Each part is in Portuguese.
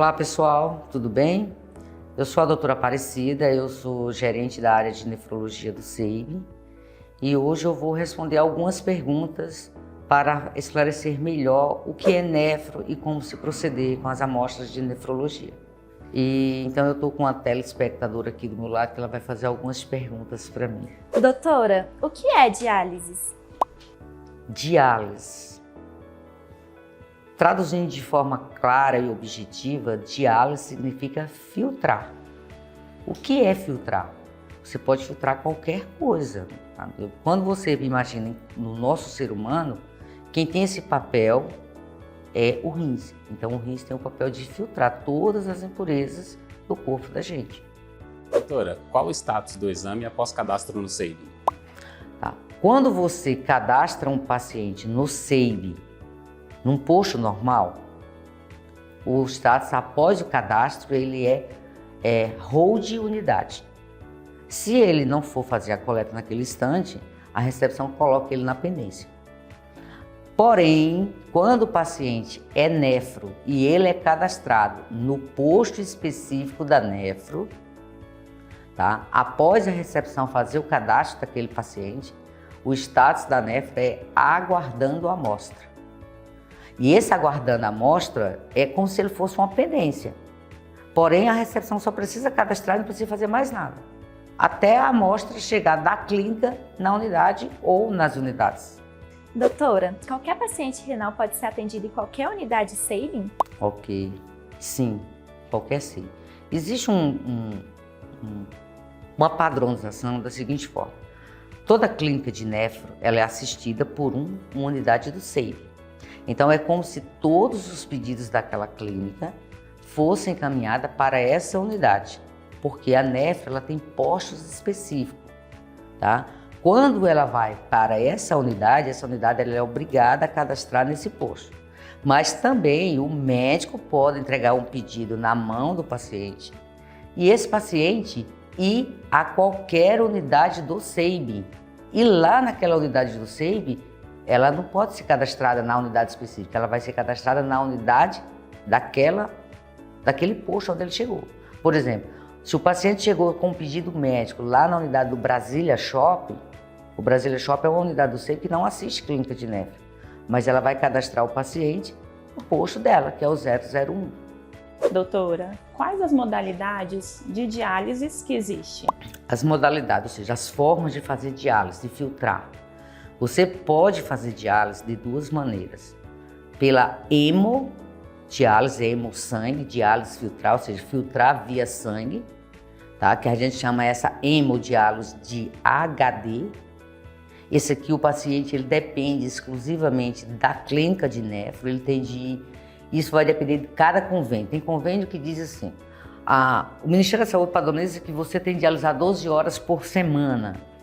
Olá pessoal, tudo bem? Eu sou a doutora Aparecida, eu sou gerente da área de nefrologia do CEIB e hoje eu vou responder algumas perguntas para esclarecer melhor o que é nefro e como se proceder com as amostras de nefrologia. Então eu estou com uma telespectadora aqui do meu lado que ela vai fazer algumas perguntas para mim. Doutora, o que é diálise? Diálise. Traduzindo de forma clara e objetiva, diálise significa filtrar. O que é filtrar? Você pode filtrar qualquer coisa. Tá? Quando você imagina no nosso ser humano, quem tem esse papel é o rins. Então o rins tem o papel de filtrar todas as impurezas do corpo da gente. Doutora, qual o status do exame após cadastro no CEIB? Tá. Quando você cadastra um paciente no CEIB, num posto normal, o status após o cadastro ele é hold unidade. Se ele não for fazer a coleta naquele instante, a recepção coloca ele na pendência. Porém, quando o paciente é nefro e ele é cadastrado no posto específico da nefro, tá? Após a recepção fazer o cadastro daquele paciente, o status da nefro é aguardando a amostra. E esse aguardando a amostra é como se ele fosse uma pendência. Porém, a recepção só precisa cadastrar, não precisa fazer mais nada. Até a amostra chegar da clínica na unidade ou nas unidades. Doutora, qualquer paciente renal pode ser atendido em qualquer unidade CEIB? Ok, sim, qualquer sim. Existe uma padronização da seguinte forma. Toda clínica de nefro ela é assistida por uma unidade do CEIB. Então é como se todos os pedidos daquela clínica fossem encaminhados para essa unidade, porque a nefro ela tem postos específicos, tá? Quando ela vai para essa unidade ela é obrigada a cadastrar nesse posto. Mas também o médico pode entregar um pedido na mão do paciente e esse paciente ir a qualquer unidade do CEIB. E lá naquela unidade do CEIB, ela não pode ser cadastrada na unidade específica, ela vai ser cadastrada na unidade daquele posto onde ele chegou. Por exemplo, se o paciente chegou com um pedido médico lá na unidade do Brasília Shopping, o Brasília Shopping é uma unidade do CEIB que não assiste clínica de nefro, mas ela vai cadastrar o paciente no posto dela, que é o 001. Doutora, quais as modalidades de diálise que existem? As modalidades, ou seja, as formas de fazer diálise, de filtrar. Você pode fazer diálise de duas maneiras. Pela hemodiálise, hemossangue, diálise filtrar, ou seja, filtrar via sangue, tá? Que a gente chama essa hemodiálise de HD. Esse aqui, o paciente, ele depende exclusivamente da clínica de nefro, ele tem de ir, isso vai depender de cada convênio. Tem convênio que diz assim, o Ministério da Saúde padroniza que você tem de dialisar 12 horas por semana.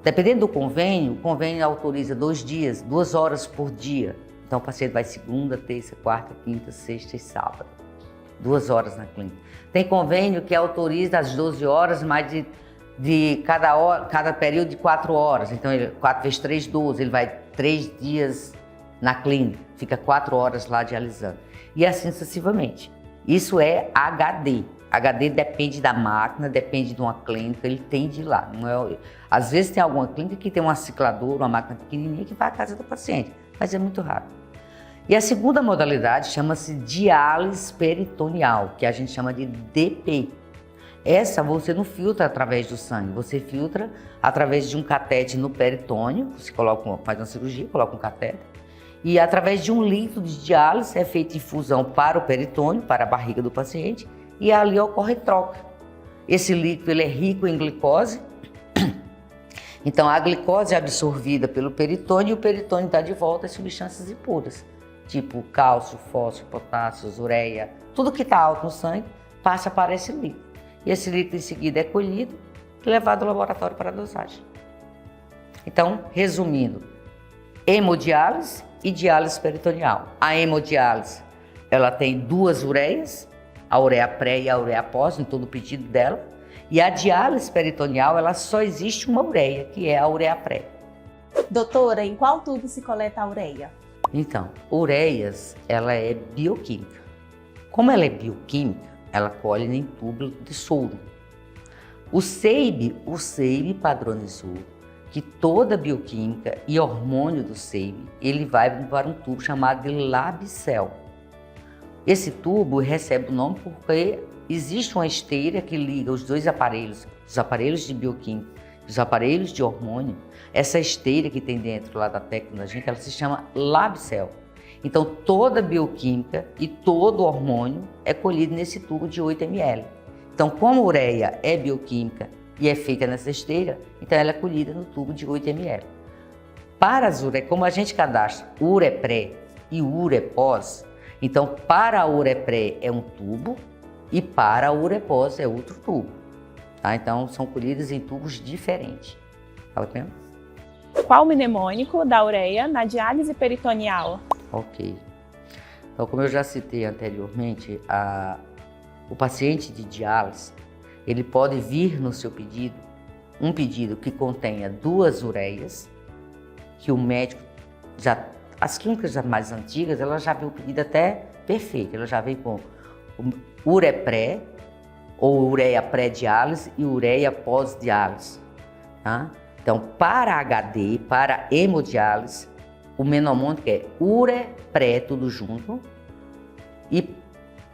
Dependendo do convênio, o convênio autoriza 2 dias, 2 horas por dia. Então o paciente vai segunda, terça, quarta, quinta, sexta e sábado. 2 horas na clínica. Tem convênio que autoriza as 12 horas, mas de cada período de 4 horas. Então 4 vezes 3, 12. Ele vai 3 dias na clínica, fica 4 horas lá dialisando. E assim sucessivamente. Isso é HD. HD depende da máquina, depende de uma clínica, ele tem de ir lá. Às vezes tem alguma clínica que tem uma cicladora, uma máquina pequenininha que vai à casa do paciente, mas é muito raro. E a segunda modalidade chama-se diálise peritoneal, que a gente chama de DP. Essa você não filtra através do sangue, você filtra através de um catete no peritônio, você faz uma cirurgia, coloca um catete, e através de um litro de diálise é feita infusão para o peritônio, para a barriga do paciente, e ali ocorre troca. Esse líquido ele é rico em glicose, então a glicose é absorvida pelo peritônio e o peritônio dá de volta as substâncias impuras, tipo cálcio, fósforo, potássio, ureia, tudo que está alto no sangue passa para esse líquido. E esse líquido em seguida é colhido e levado ao laboratório para dosagem. Então, resumindo, hemodiálise e diálise peritoneal. A hemodiálise, ela tem 2 ureias, a ureia pré e a ureia pós, em todo o pedido dela. E a diálise peritoneal, ela só existe uma ureia, que é a ureia pré. Doutora, em qual tubo se coleta a ureia? Então, ureias, ela é bioquímica. Como ela é bioquímica, ela colhe em tubo de soro. O SEIB padronizou que toda bioquímica e hormônio do SEIB, ele vai para um tubo chamado de Labicel. Esse tubo recebe o nome porque existe uma esteira que liga os dois aparelhos, os aparelhos de bioquímica e os aparelhos de hormônio. Essa esteira que tem dentro lá da técnica da gente, ela se chama Labicel. Então, toda bioquímica e todo hormônio é colhido nesse tubo de 8 ml. Então, como a ureia é bioquímica e é feita nessa esteira, então ela é colhida no tubo de 8 ml. Para as ureias, como a gente cadastra urepré e urepós, então para a urepré é um tubo e para a urepós é outro tubo. Tá? Então, são colhidas em tubos diferentes. Fala comigo? Qual o mnemônico da ureia na diálise peritoneal? Ok. Então, como eu já citei anteriormente, o paciente de diálise, ele pode vir no seu pedido, um pedido que contenha 2 ureias, que o médico as clínicas mais antigas, ela já vê o pedido até perfeito, ela já vem com urepré, ou ureia pré-diálise e ureia pós-diálise, tá? Então, para HD, para hemodiálise, o mnemônico é urepré, tudo junto, e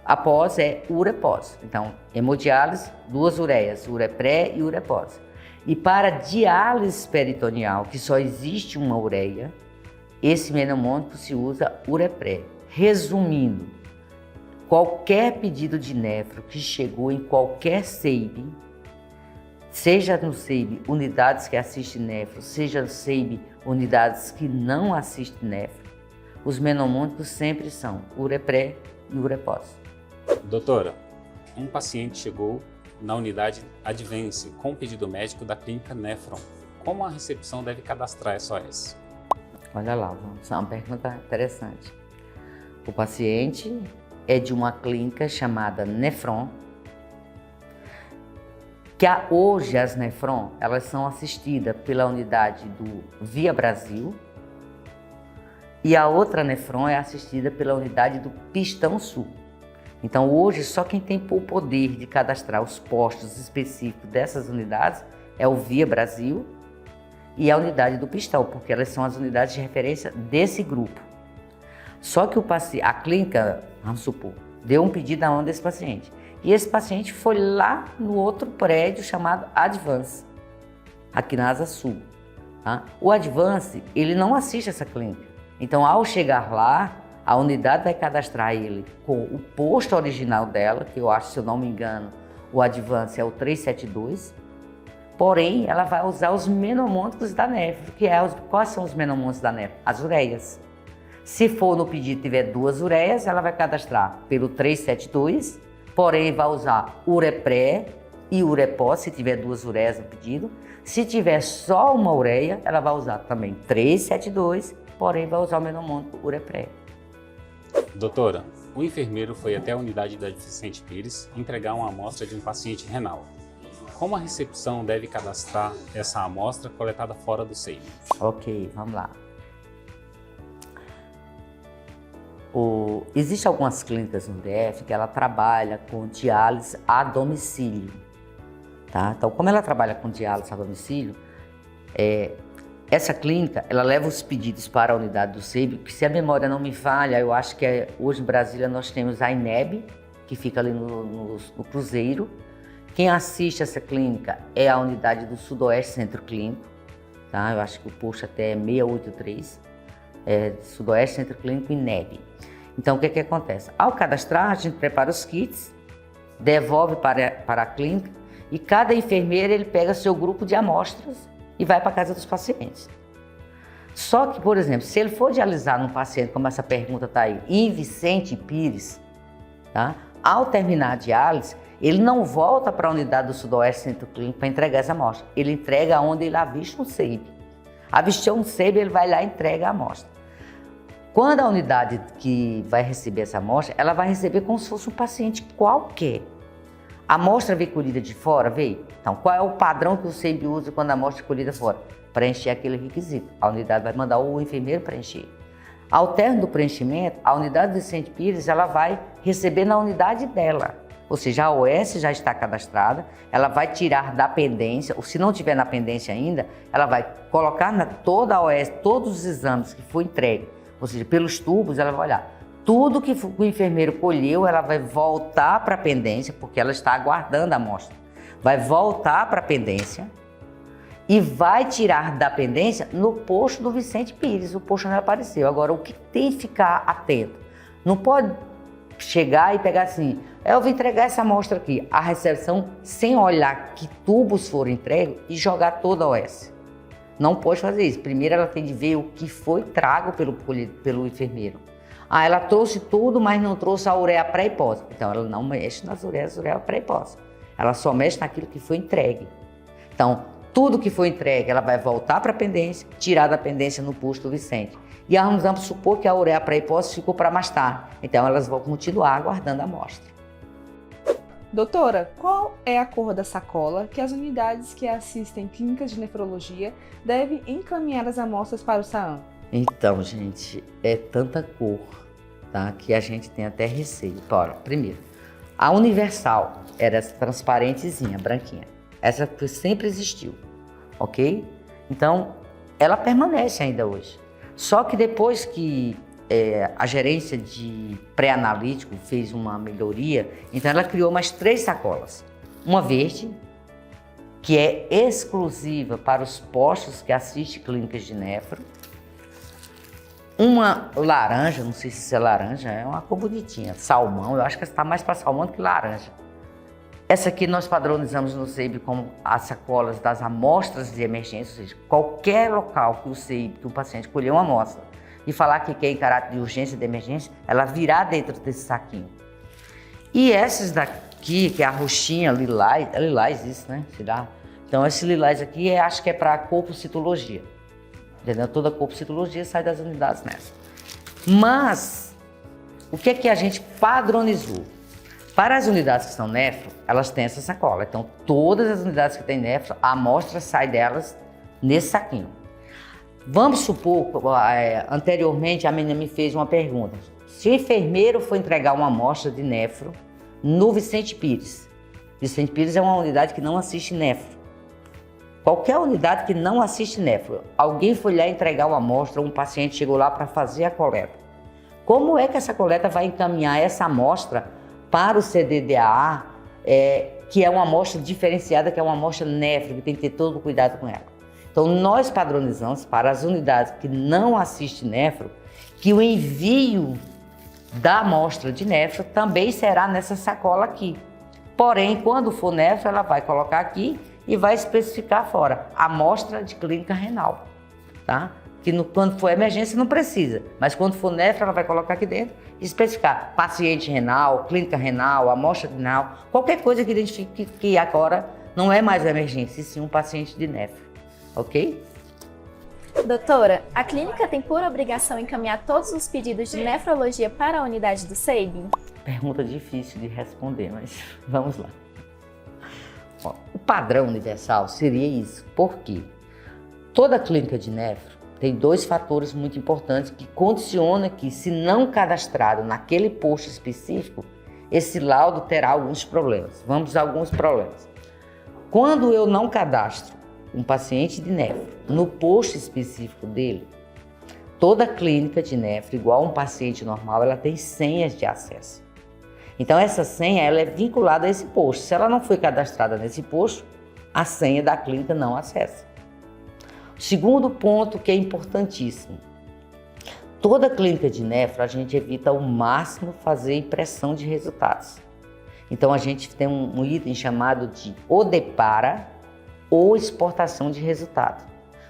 após é urepós. Então, hemodiálise, 2 ureias, urepré e urepós. E para diálise peritoneal, que só existe uma ureia, esse mnemônico se usa urepré. Resumindo, qualquer pedido de nefro que chegou em qualquer SEIB, seja no SEIB unidades que assistem nefro, seja no SEIB unidades que não assistem nefro, os mnemônicos sempre são urepré e urepós. Doutora, um paciente chegou na unidade Advance com pedido médico da clínica Nefron. Como a recepção deve cadastrar SOS? Olha lá, é uma pergunta interessante. O paciente é de uma clínica chamada Nefron, que hoje as Nefron, elas são assistidas pela unidade do Via Brasil e a outra Nefron é assistida pela unidade do Pistão Sul. Então hoje só quem tem o poder de cadastrar os postos específicos dessas unidades é o Via Brasil e a unidade do Pistão, porque elas são as unidades de referência desse grupo. Só que a clínica, vamos supor, deu um pedido na mão desse paciente. E esse paciente foi lá no outro prédio chamado Advance, aqui na Asa Sul. Tá? O Advance, ele não assiste essa clínica. Então, ao chegar lá, a unidade vai cadastrar ele com o posto original dela, que eu acho, se eu não me engano, o Advance é o 372. Porém, ela vai usar os mnemônicos da nefro, quais são os mnemônicos da nefro? As ureias. Se for no pedido tiver 2 ureias, ela vai cadastrar pelo 372, porém vai usar urepré e urepós, se tiver 2 ureias no pedido. Se tiver só uma ureia, ela vai usar também 372, porém vai usar o mnemônico urepré. Doutora, o enfermeiro foi até a unidade da Vicente Pires entregar uma amostra de um paciente renal. Como a recepção deve cadastrar essa amostra coletada fora do SEIB? Ok, vamos lá. Existem algumas clínicas no DF que ela trabalha com diálise a domicílio. Tá? Então, como ela trabalha com diálise a domicílio, essa clínica ela leva os pedidos para a unidade do SEIB, que se a memória não me falha, eu acho que hoje em Brasília nós temos a INEB, que fica ali no Cruzeiro. Quem assiste essa clínica é a unidade do Sudoeste Centro Clínico, tá? Eu acho que o posto até é 683, Sudoeste Centro Clínico INEB. Então, o que acontece? Ao cadastrar, a gente prepara os kits, devolve para a clínica e cada enfermeiro ele pega seu grupo de amostras e vai para a casa dos pacientes. Só que, por exemplo, se ele for dialisar num paciente, como essa pergunta está aí, em Vicente Pires, tá? Ao terminar a diálise, ele não volta para a unidade do Sudoeste Centro Clínico para entregar essa amostra. Ele entrega onde ele avista um SEIB. Avistou um SEIB, ele vai lá e entrega a amostra. Quando a unidade que vai receber essa amostra, ela vai receber como se fosse um paciente qualquer. A amostra veio colhida de fora, veio? Então, qual é o padrão que o SEIB usa quando a amostra é colhida fora? Preencher aquele requisito. A unidade vai mandar o enfermeiro preencher. Ao término do preenchimento, a unidade do Vicente Pires ela vai receber na unidade dela. Ou seja, a OS já está cadastrada, ela vai tirar da pendência, ou se não tiver na pendência ainda, ela vai colocar toda a OS, todos os exames que foi entregue, ou seja, pelos tubos, ela vai olhar. Tudo que o enfermeiro colheu, ela vai voltar para a pendência, porque ela está aguardando a amostra. Vai voltar para a pendência e vai tirar da pendência no posto do Vicente Pires, o posto onde apareceu. Agora, o que tem que ficar atento? Não pode chegar e pegar assim, eu vou entregar essa amostra aqui, a recepção, sem olhar que tubos foram entregues e jogar toda a OS. Não pode fazer isso. Primeiro ela tem de ver o que foi trago pelo enfermeiro. Ah, ela trouxe tudo, mas não trouxe a ureia pré e pós. Então ela não mexe nas ureias pré e pós. Ela só mexe naquilo que foi entregue. Então, tudo que foi entregue, ela vai voltar para a pendência, tirar da pendência no posto do Vicente. E vamos supor que a ureia pré e pós ficou para mais tarde. Então elas vão continuar aguardando a amostra. Doutora, qual é a cor da sacola que as unidades que assistem clínicas de nefrologia devem encaminhar as amostras para o SAAM? Então, gente, é tanta cor, tá, que a gente tem até receio. Bora, primeiro, a universal era essa transparentezinha, branquinha. Essa sempre existiu, ok? Então, ela permanece ainda hoje. Só que depois que a gerência de pré-analítico fez uma melhoria, então ela criou mais 3 sacolas. Uma verde, que é exclusiva para os postos que assistem clínicas de nefro. Uma laranja, não sei se isso é laranja, é uma cor bonitinha, salmão, eu acho que está mais para salmão do que laranja. Essa aqui nós padronizamos no CEIB como as sacolas das amostras de emergência, ou seja, qualquer local que o CEIB, que o paciente colher uma amostra e falar que quer em caráter de urgência e de emergência, ela virá dentro desse saquinho. E essas daqui, que é a roxinha, lilás, é lilás isso, né? Se dá. Então esse lilás aqui acho que é para colpocitologia. Entendeu? Toda a colpocitologia sai das unidades nessa. Mas, o que é que a gente padronizou? Para as unidades que são nefro, elas têm essa sacola. Então, todas as unidades que têm nefro, a amostra sai delas nesse saquinho. Vamos supor, anteriormente a menina me fez uma pergunta. Se o enfermeiro for entregar uma amostra de nefro no Vicente Pires. Vicente Pires é uma unidade que não assiste nefro. Qualquer unidade que não assiste nefro, alguém foi lá entregar uma amostra, um paciente chegou lá para fazer a coleta. Como é que essa coleta vai encaminhar essa amostra para o CDDA, que é uma amostra diferenciada, que é uma amostra nefro, que tem que ter todo o cuidado com ela? Então, nós padronizamos para as unidades que não assistem nefro, que o envio da amostra de nefro também será nessa sacola aqui. Porém, quando for nefro, ela vai colocar aqui e vai especificar fora, amostra de clínica renal, tá? Que quando for emergência não precisa, mas quando for nefro ela vai colocar aqui dentro e especificar paciente renal, clínica renal, amostra renal, qualquer coisa que identifique que agora não é mais emergência, e sim um paciente de nefro, ok? Doutora, a clínica tem por obrigação encaminhar todos os pedidos de nefrologia para a unidade do CEIB? Pergunta difícil de responder, mas vamos lá. Ó, o padrão universal seria isso, porque toda clínica de nefro tem 2 fatores muito importantes que condicionam que, se não cadastrado naquele posto específico, esse laudo terá alguns problemas. Vamos a alguns problemas. Quando eu não cadastro um paciente de nefro no posto específico dele, toda clínica de nefro, igual um paciente normal, ela tem senhas de acesso. Então essa senha ela é vinculada a esse posto. Se ela não foi cadastrada nesse posto, a senha da clínica não acessa. Segundo ponto que é importantíssimo, toda clínica de nefro a gente evita ao máximo fazer impressão de resultados. Então a gente tem um item chamado de ODEPARA ou exportação de resultado.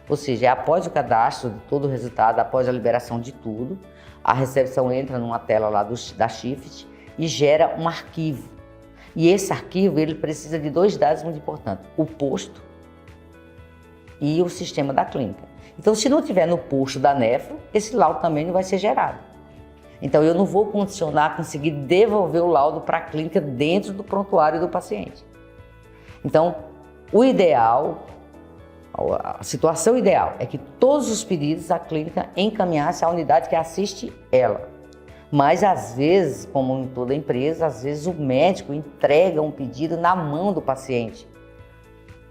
Ou seja, é após o cadastro de todo o resultado, após a liberação de tudo, a recepção entra numa tela lá da Shift e gera um arquivo. E esse arquivo ele precisa de 2 dados muito importantes, o posto e o sistema da clínica. Então, se não tiver no posto da nefro, esse laudo também não vai ser gerado. Então, eu não vou condicionar a conseguir devolver o laudo para a clínica dentro do prontuário do paciente. Então, o ideal, a situação ideal é que todos os pedidos a clínica encaminhasse à unidade que assiste ela. Mas às vezes, como em toda empresa, às vezes o médico entrega um pedido na mão do paciente.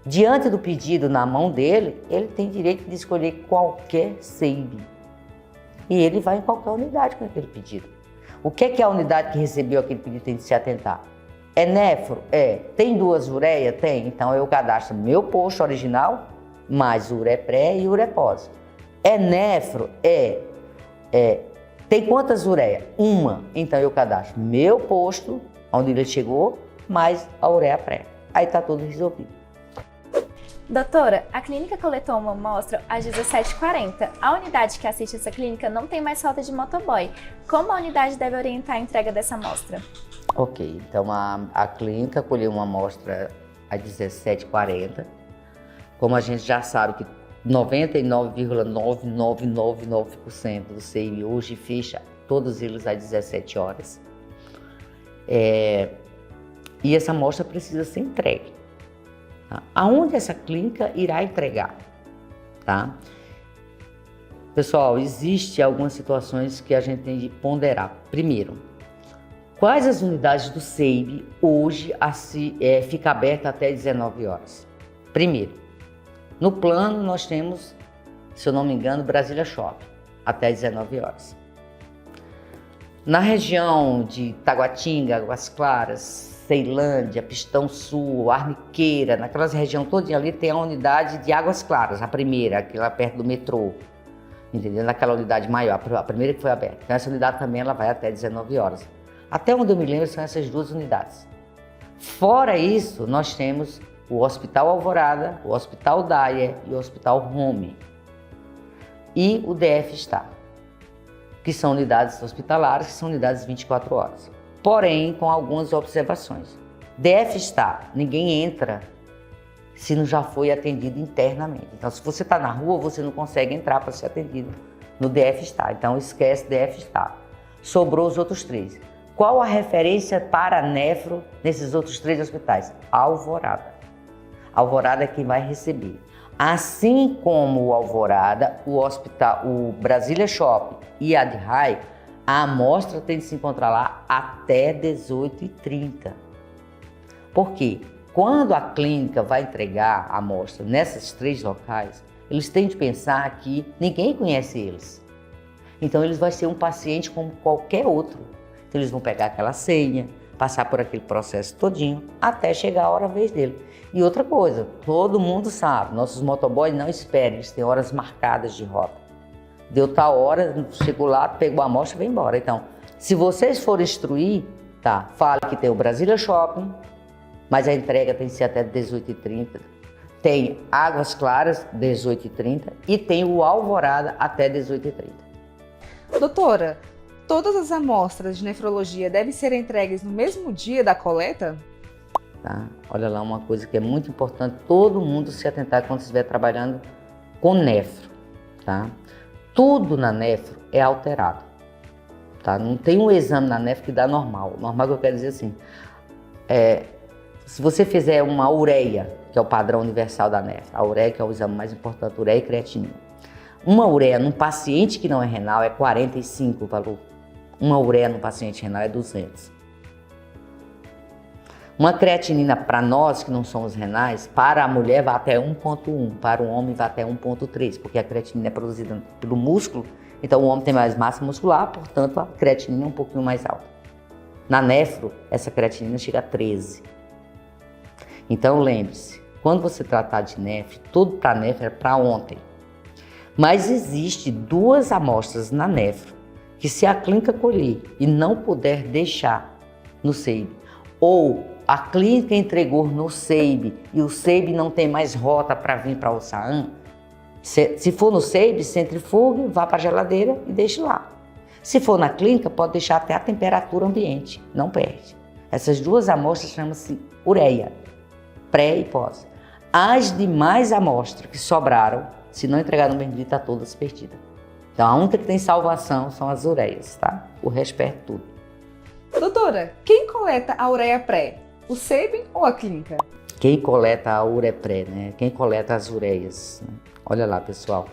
Diante do pedido na mão dele, ele tem direito de escolher qualquer SEIB. E ele vai em qualquer unidade com aquele pedido. O que é que a unidade que recebeu aquele pedido tem de se atentar? É nefro? É. Tem 2 ureia? Tem. Então eu cadastro meu posto original, mais urepré e urepós. É nefro? É. Tem quantas ureia? 1. Então eu cadastro meu posto, onde ele chegou, mais a ureia pré. Aí está tudo resolvido. Doutora, a clínica coletou uma amostra às 17h40. A unidade que assiste essa clínica não tem mais falta de motoboy. Como a unidade deve orientar a entrega dessa amostra? Ok, então a clínica colheu uma amostra às 17h40. Como a gente já sabe que 99,9999% do CEIB hoje fecha todos eles às 17 horas. E essa amostra precisa ser entregue. Tá? Aonde essa clínica irá entregar? Tá? Pessoal, existem algumas situações que a gente tem de ponderar. Primeiro, quais as unidades do CEIB hoje fica aberta até 19 horas? Primeiro, no plano nós temos, se eu não me engano, Brasília Shopping, até 19 horas. Na região de Taguatinga, Águas Claras, Ceilândia, Pistão Sul, Arniqueira, naquelas regiões toda ali tem a unidade de Águas Claras, a primeira, aquela perto do metrô, entendeu? Naquela unidade maior, a primeira que foi aberta. Então essa unidade também ela vai até 19 horas. Até onde eu me lembro são essas 2 unidades. Fora isso, nós temos o Hospital Alvorada, o Hospital Dyer e o Hospital Home. E o DF Star, que são unidades hospitalares, que são unidades 24 horas. Porém, com algumas observações. DF Star, ninguém entra se não já foi atendido internamente. Então, se você está na rua, você não consegue entrar para ser atendido no DF Star. Então, esquece DF Star. Sobrou os outros 3. Qual a referência para nefro nesses outros 3 hospitais? Alvorada. Alvorada é quem vai receber. Assim como o Alvorada, o Brasília Shopping e a Adrai, a amostra tem de se encontrar lá até 18h30. Por quê? Quando a clínica vai entregar a amostra nessas 3 locais, eles têm de pensar que ninguém conhece eles. Então eles vão ser um paciente como qualquer outro. Então eles vão pegar aquela senha, passar por aquele processo todinho, até chegar a hora vez dele. E outra coisa, todo mundo sabe, nossos motoboys não esperam, eles têm horas marcadas de rota. Deu tal hora, chegou lá, pegou a amostra e vai embora. Então, se vocês forem instruir, tá, fale que tem o Brasília Shopping, mas a entrega tem que ser até 18h30. Tem Águas Claras, 18h30, e tem o Alvorada até 18h30. Doutora, todas as amostras de nefrologia devem ser entregues no mesmo dia da coleta? Tá? Olha lá, uma coisa que é muito importante todo mundo se atentar quando estiver trabalhando com nefro. Tá? Tudo na nefro é alterado. Tá? Não tem um exame na nefro que dá normal. Normal que eu quero dizer assim, se você fizer uma ureia, que é o padrão universal da nefro, a ureia que é o exame mais importante, ureia e creatinina. Uma ureia num paciente que não é renal é 45 o valor. Uma ureia num paciente renal é 200. Uma creatinina para nós que não somos renais, para a mulher vai até 1,1, para o homem vai até 1,3, porque a creatinina é produzida pelo músculo, então o homem tem mais massa muscular, portanto a creatinina é um pouquinho mais alta. Na nefro, essa creatinina chega a 13. Então lembre-se, quando você tratar de nefro, tudo para nefro é para ontem. Mas existe 2 amostras na nefro que se a clínica colher e não puder deixar no SEIB, ou a clínica entregou no SEIB e o SEIB não tem mais rota para vir para o SAAM, se for no SEIB, centrifugue, vá para a geladeira e deixe lá. Se for na clínica, pode deixar até a temperatura ambiente, não perde. Essas 2 amostras chamam-se ureia, pré e pós. As demais amostras que sobraram, se não entregar no mesmo dia, está todas perdidas. Então a única que tem salvação são as ureias, tá? O resto perde tudo. Doutora, quem coleta a ureia pré? O SEIB ou a clínica? Quem coleta a urepré, né? Quem coleta as ureias, né? Olha lá, pessoal.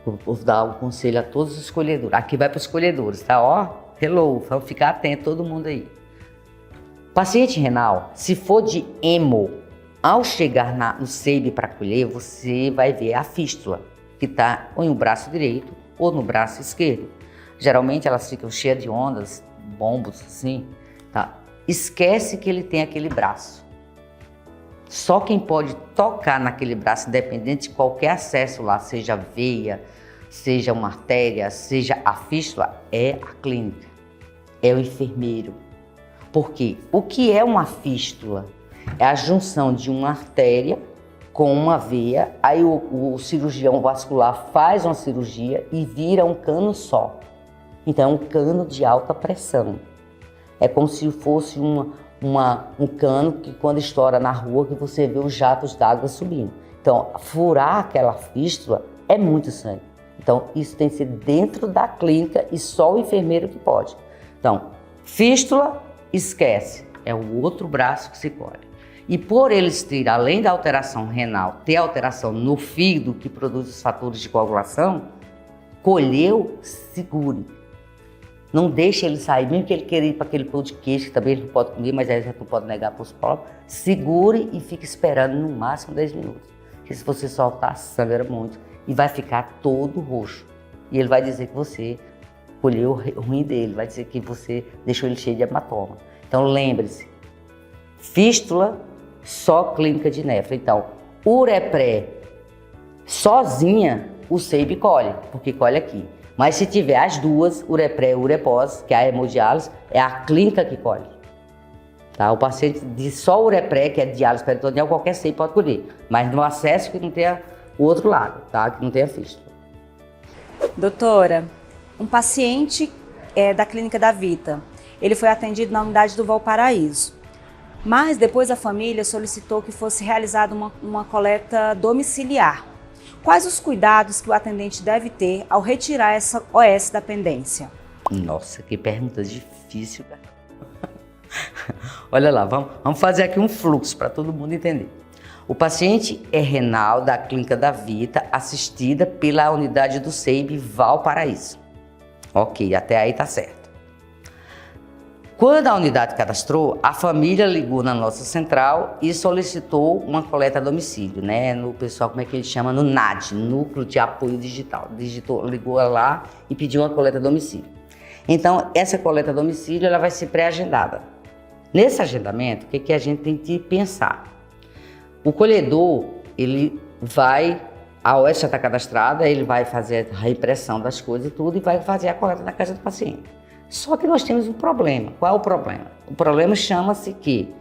Vou dar um conselho a todos os escolhedores. Aqui vai para os escolhedores, tá? Ó, hello, vamos ficar atento todo mundo aí. Paciente renal, se for de hemo, ao chegar no SEIB para colher, você vai ver a fístula, que está ou no braço direito ou no braço esquerdo. Geralmente elas ficam cheias de ondas, bombos assim, tá? Esquece que ele tem aquele braço. Só quem pode tocar naquele braço, independente de qualquer acesso lá, seja veia, seja uma artéria, seja a fístula, é a clínica, é o enfermeiro. Porque o que é uma fístula? É a junção de uma artéria com uma veia, aí o cirurgião vascular faz uma cirurgia e vira um cano só. Então é um cano de alta pressão. É como se fosse um cano que quando estoura na rua que você vê os jatos d'água subindo. Então, furar aquela fístula é muito sangue. Então, isso tem que ser dentro da clínica e só o enfermeiro que pode. Então, fístula, esquece. É o outro braço que se colhe. E por eles terem, além da alteração renal, ter alteração no fígado que produz os fatores de coagulação, colheu, segure. Não deixe ele sair, mesmo que ele queira ir para aquele pão de queijo, que também ele não pode comer, mas aí a gente não pode negar para os pobres. Segure e fique esperando no máximo 10 minutos. Porque se você soltar, sangra muito e vai ficar todo roxo. E ele vai dizer que você colheu o ruim dele, vai dizer que você deixou ele cheio de hematoma. Então lembre-se, fístula, só clínica de nefro. Então, urepré, sozinha, o SEIB colhe, porque colhe aqui. Mas se tiver as duas, urepré e urepós, que é a hemodiálise, é a clínica que colhe. Tá? O paciente de só urepré, que é diálise peritoneal, qualquer SEIB pode colher. Mas no acesso que não tenha o outro lado, tá? Que não tenha fístula. Doutora, um paciente da clínica da Vita, ele foi atendido na unidade do Valparaíso. Mas depois a família solicitou que fosse realizada uma coleta domiciliar. Quais os cuidados que o atendente deve ter ao retirar essa OS da pendência? Nossa, que pergunta difícil, cara. Olha lá, vamos fazer aqui um fluxo para todo mundo entender. O paciente é renal da Clínica da Vita, assistida pela unidade do SEIB Valparaíso. Ok, até aí tá certo. Quando a unidade cadastrou, a família ligou na nossa central e solicitou uma coleta a domicílio, né? No pessoal, como é que ele chama? No NAD, Núcleo de Apoio Digital. Ligou lá e pediu uma coleta a domicílio. Então, essa coleta a domicílio, ela vai ser pré-agendada. Nesse agendamento, o que a gente tem que pensar? O colhedor, ele vai, a OS já está cadastrada, ele vai fazer a reimpressão das coisas e tudo e vai fazer a coleta na casa do paciente. Só que nós temos um problema. Qual é o problema? O problema chama-se que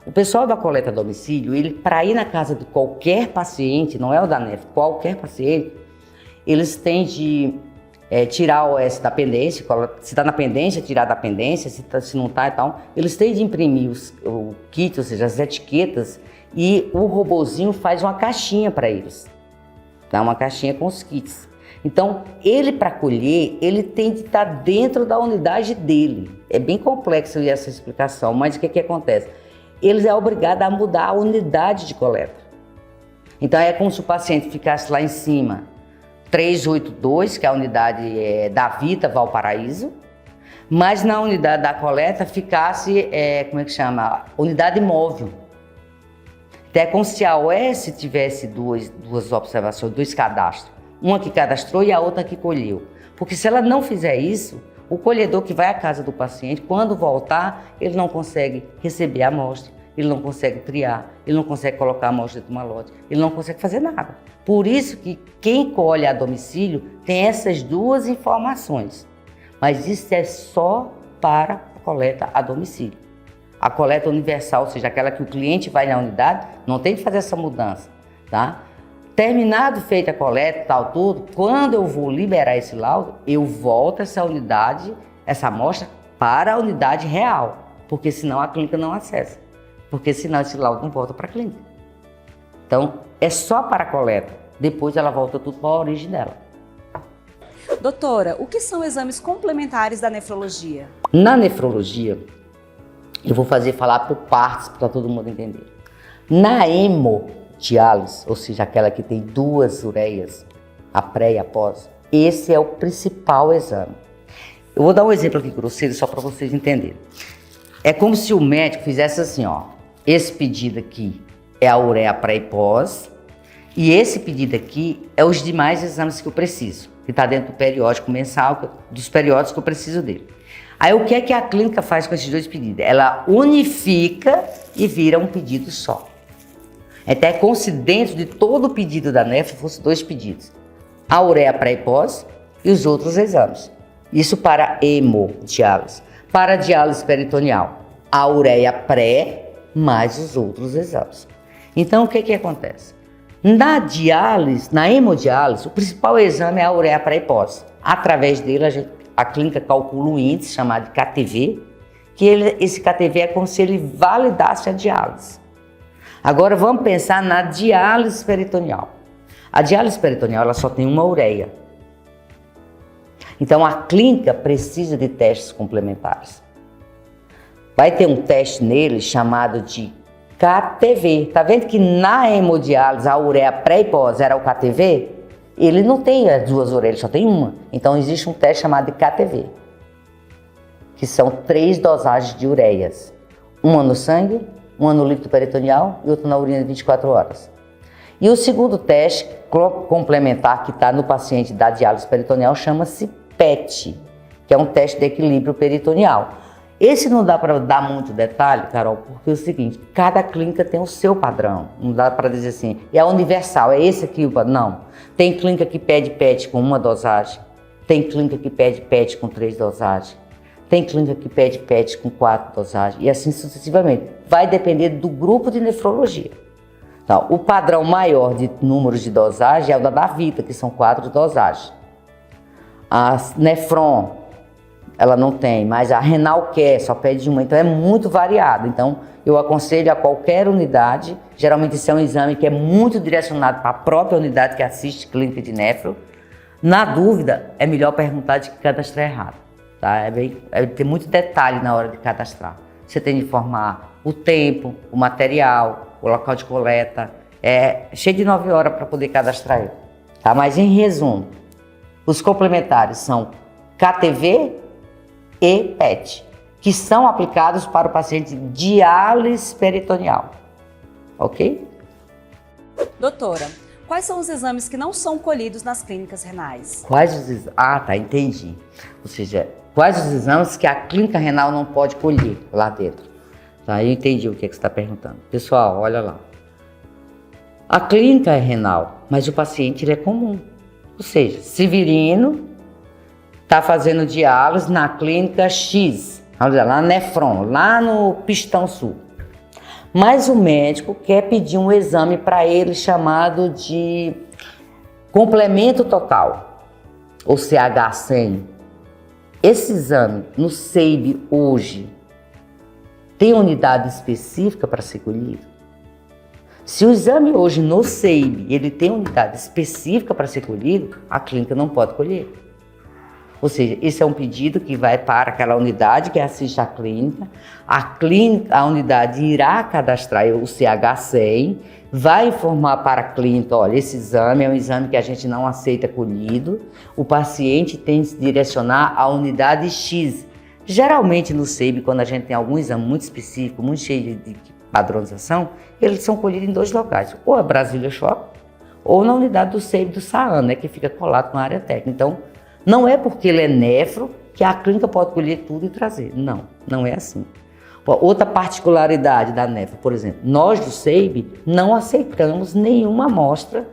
o pessoal da coleta a domicílio, ele para ir na casa de qualquer paciente, não é o da NEF, qualquer paciente, eles têm de tirar a OS da pendência, se está na pendência, tirar da pendência, se não está e tal. Eles têm de imprimir o kit, ou seja, as etiquetas, e o robozinho faz uma caixinha para eles. Tá? Uma caixinha com os kits. Então, ele para colher, ele tem de estar dentro da unidade dele. É bem complexo essa explicação, mas o que acontece? Ele é obrigado a mudar a unidade de coleta. Então, é como se o paciente ficasse lá em cima, 382, que é a unidade da Vita Valparaíso, mas na unidade da coleta ficasse, como é que chama? Unidade móvel. Então, é como se a OS tivesse duas observações, dois cadastros. Uma que cadastrou e a outra que colheu. Porque se ela não fizer isso, o colhedor que vai à casa do paciente, quando voltar, ele não consegue receber a amostra, ele não consegue triar, ele não consegue colocar a amostra dentro de uma lote, ele não consegue fazer nada. Por isso que quem colhe a domicílio tem essas duas informações. Mas isso é só para a coleta a domicílio. A coleta universal, ou seja, aquela que o cliente vai na unidade, não tem que fazer essa mudança, tá? Terminado, feita a coleta, tal, tudo, quando eu vou liberar esse laudo, eu volto essa unidade, essa amostra, para a unidade real, porque senão a clínica não acessa, porque senão esse laudo não volta para a clínica. Então, é só para a coleta, depois ela volta tudo para a origem dela. Doutora, o que são exames complementares da nefrologia? Na nefrologia, Eu vou falar por partes para todo mundo entender. Na hemodiálise, ou seja, aquela que tem 2 ureias, a pré e a pós, esse é o principal exame. Eu vou dar um exemplo aqui grosseiro só para vocês entenderem. É como se o médico fizesse assim, ó. Esse pedido aqui é a ureia pré e pós, e esse pedido aqui é os demais exames que eu preciso, que está dentro do periódico mensal, dos periódicos que eu preciso dele. Aí o que é que a clínica faz com esses 2 pedidos? Ela unifica e vira um pedido só. Então é como se dentro de todo o pedido da nefro fosse 2 pedidos. A ureia pré e pós e os outros exames. Isso para hemodiálise. Para diálise peritoneal, a ureia pré mais os outros exames. Então o que que acontece? Na diálise, na hemodiálise, o principal exame é a ureia pré e pós. Através dele a clínica calcula um índice chamado de KTV, que esse KTV é como se ele validasse a diálise. Agora vamos pensar na diálise peritoneal. A diálise peritoneal ela só tem uma ureia. Então a clínica precisa de testes complementares. Vai ter um teste nele chamado de KTV. Tá vendo que na hemodiálise a ureia pré e pós era o KTV? Ele não tem as 2 ureias, só tem uma. Então existe um teste chamado de KTV, que são 3 dosagens de ureias. Uma no sangue, uma no líquido peritoneal e outra na urina de 24 horas. E o segundo teste complementar que está no paciente da diálise peritoneal chama-se PET, que é um teste de equilíbrio peritoneal. Esse não dá para dar muito detalhe, Carol, porque é o seguinte, cada clínica tem o seu padrão. Não dá para dizer assim, é universal, é esse aqui o padrão. Não. Tem clínica que pede PET com 1 dosagem, tem clínica que pede PET com 3 dosagens, tem clínica que pede PET com 4 dosagens e assim sucessivamente. Vai depender do grupo de nefrologia. Então, o padrão maior de números de dosagem é o da Davita, que são 4 dosagens. A Nefron, ela não tem, mas a Renal Care só pede 1, então é muito variado. Então, eu aconselho a qualquer unidade, geralmente isso é um exame que é muito direcionado para a própria unidade que assiste clínica de nefro. Na dúvida, é melhor perguntar de que cadastrar errado. Tá? Tem muito detalhe na hora de cadastrar. Você tem de informar o tempo, o material, o local de coleta. É cheio de 9 horas para poder cadastrar ele. Tá? Mas em resumo, os complementares são KTV e PET, que são aplicados para o paciente diálise peritoneal. Ok? Doutora, quais são os exames que não são colhidos nas clínicas renais? Quais os exames? Ah, tá, entendi. Ou seja, quais os exames que a clínica renal não pode colher lá dentro? Tá, eu entendi o que você está perguntando. Pessoal, olha lá. A clínica é renal, mas o paciente ele é comum. Ou seja, Severino está fazendo diálise na clínica X, lá na Nefron, lá no Pistão Sul. Mas o médico quer pedir um exame para ele chamado de complemento total, ou CH100. Esse exame no SEIB hoje tem unidade específica para ser colhido? Se o exame hoje no SEIB ele tem unidade específica para ser colhido, a clínica não pode colher. Ou seja, esse é um pedido que vai para aquela unidade que assiste à clínica. A unidade irá cadastrar o CH100, vai informar para a clínica, olha, esse exame é um exame que a gente não aceita colhido. O paciente tem que se direcionar à unidade X. Geralmente no SEIB, quando a gente tem algum exame muito específico, muito cheio de padronização, eles são colhidos em 2 locais, ou a Brasília Shop, ou na unidade do SEIB do SAAN, né, que fica colado com a área técnica. Então, não é porque ele é nefro que a clínica pode colher tudo e trazer. Não, não é assim. Outra particularidade da nefro, por exemplo, nós do SEIB não aceitamos nenhuma amostra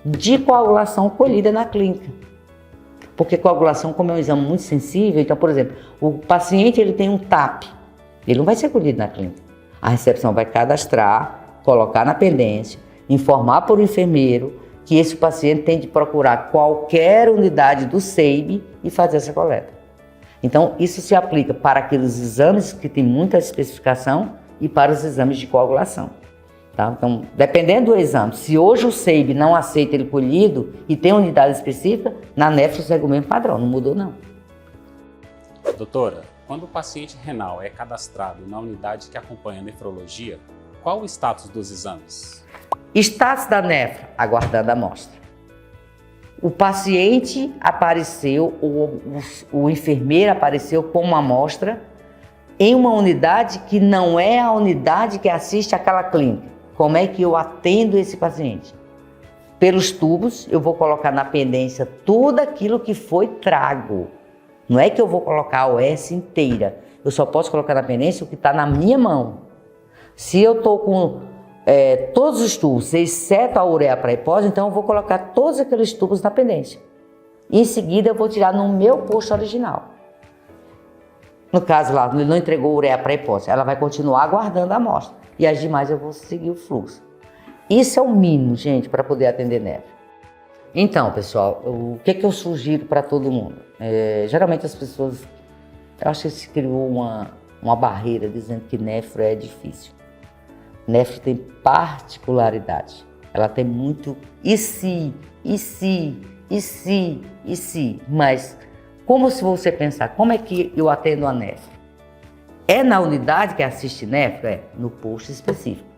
de coagulação colhida na clínica. Porque coagulação, como é um exame muito sensível, então, por exemplo, o paciente ele tem um TAP, ele não vai ser colhido na clínica. A recepção vai cadastrar, colocar na pendência, informar para o enfermeiro que esse paciente tem de procurar qualquer unidade do SEIB e fazer essa coleta. Então, isso se aplica para aqueles exames que têm muita especificação e para os exames de coagulação. Tá? Então, dependendo do exame, se hoje o SEIB não aceita ele colhido e tem unidade específica, na nefro segue o mesmo padrão, não mudou não. Doutora, quando o paciente renal é cadastrado na unidade que acompanha a nefrologia, qual o status dos exames? Status da nefro, aguardando a amostra. O paciente apareceu, o enfermeiro apareceu com uma amostra em uma unidade que não é a unidade que assiste àquela clínica. Como é que eu atendo esse paciente? Pelos tubos, eu vou colocar na pendência tudo aquilo que foi trago. Não é que eu vou colocar a OS inteira. Eu só posso colocar na pendência o que está na minha mão. Se eu estou com todos os tubos, exceto a ureia para hipose, então eu vou colocar todos aqueles tubos na pendência. Em seguida, eu vou tirar no meu posto original. No caso lá, ele não entregou ureia para hipose, ela vai continuar aguardando a amostra. E as demais eu vou seguir o fluxo. Isso é o mínimo, gente, para poder atender nefro. Então, pessoal, o que eu sugiro para todo mundo? Geralmente as pessoas, eu acho que se criou uma barreira dizendo que nefro é difícil. Nefro tem particularidade. Ela tem muito e se. Mas, como se você pensar, como é que eu atendo a nefro? É na unidade que assiste nefro? É no posto específico.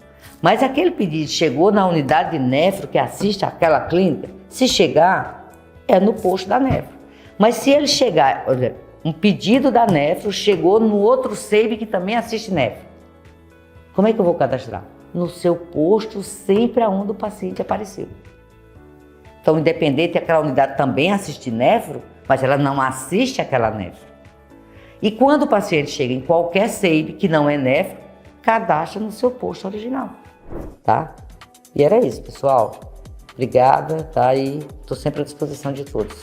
Mas aquele pedido chegou na unidade de nefro que assiste àquela clínica, se chegar, é no posto da nefro. Mas se ele chegar, olha, um pedido da nefro chegou no outro SEIB que também assiste nefro, como é que eu vou cadastrar? No seu posto, sempre aonde o paciente apareceu. Então, independente, aquela unidade também assiste nefro, mas ela não assiste aquela nefro. E quando o paciente chega em qualquer SEIB que não é nefro, cadastra no seu posto original, tá? E era isso, pessoal. Obrigada, tá? E estou sempre à disposição de todos.